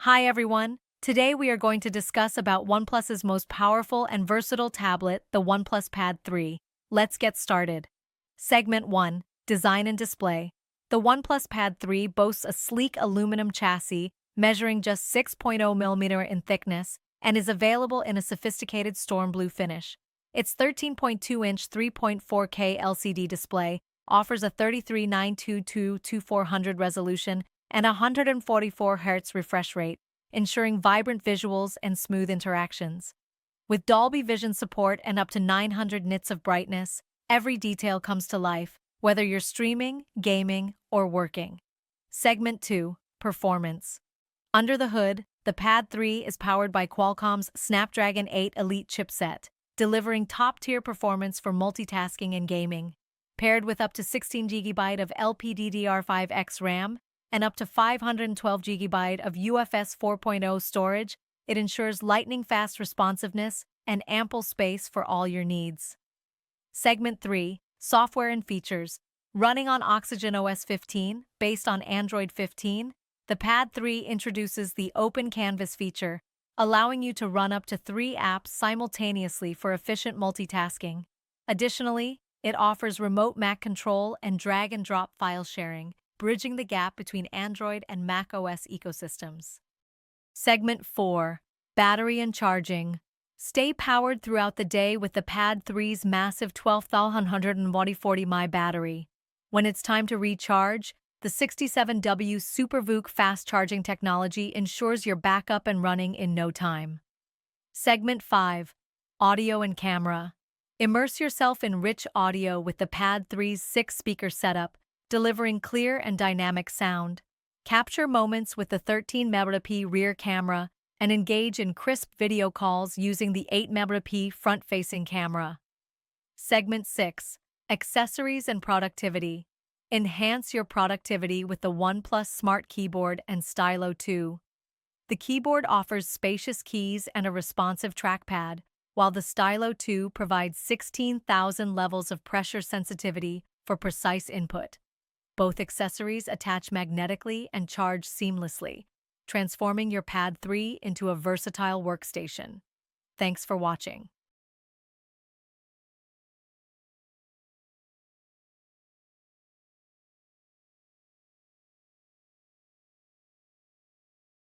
Hi everyone. Today we are going to discuss about OnePlus's most powerful and versatile tablet, the OnePlus Pad 3. Let's get started. Segment 1: Design and Display. The OnePlus Pad 3 boasts a sleek aluminum chassis measuring just 6.0 mm in thickness and is available in a sophisticated storm blue finish. Its 13.2-inch 3.4K LCD display offers a 33:922x2400 resolution and a 144 Hz refresh rate, ensuring vibrant visuals and smooth interactions. With Dolby Vision support and up to 900 nits of brightness, every detail comes to life, whether you're streaming, gaming, or working. Segment 2: Performance. Under the hood, the Pad 3 is powered by Qualcomm's Snapdragon 8 Elite chipset, delivering top-tier performance for multitasking and gaming. Paired with up to 16 GB of LPDDR5X RAM, and up to 512 GB of UFS 4.0 storage, it ensures lightning-fast responsiveness and ample space for all your needs. Segment 3: Software and Features. Running on Oxygen OS 15, based on Android 15, the Pad 3 introduces the Open Canvas feature, allowing you to run up to 3 apps simultaneously for efficient multitasking. Additionally, it offers remote Mac control and drag-and-drop file sharing, bridging the gap between Android and Mac OS ecosystems. Segment 4: Battery and Charging. Stay powered throughout the day with the Pad 3's massive 12,140 mAh battery. When it's time to recharge, the 67W SuperVOOC fast charging technology ensures you're back up and running in no time. Segment 5: Audio and Camera. Immerse yourself in rich audio with the Pad 3's 6-speaker setup, delivering clear and dynamic sound. Capture moments with the 13-megapixel rear camera and engage in crisp video calls using the 8-megapixel front-facing camera. Segment 6: Accessories and Productivity. Enhance your productivity with the OnePlus Smart Keyboard and Stylo 2. The keyboard offers spacious keys and a responsive trackpad, while the Stylo 2 provides 16,000 levels of pressure sensitivity for precise input. Both accessories attach magnetically and charge seamlessly, transforming your Pad 3 into a versatile workstation. Thanks for watching.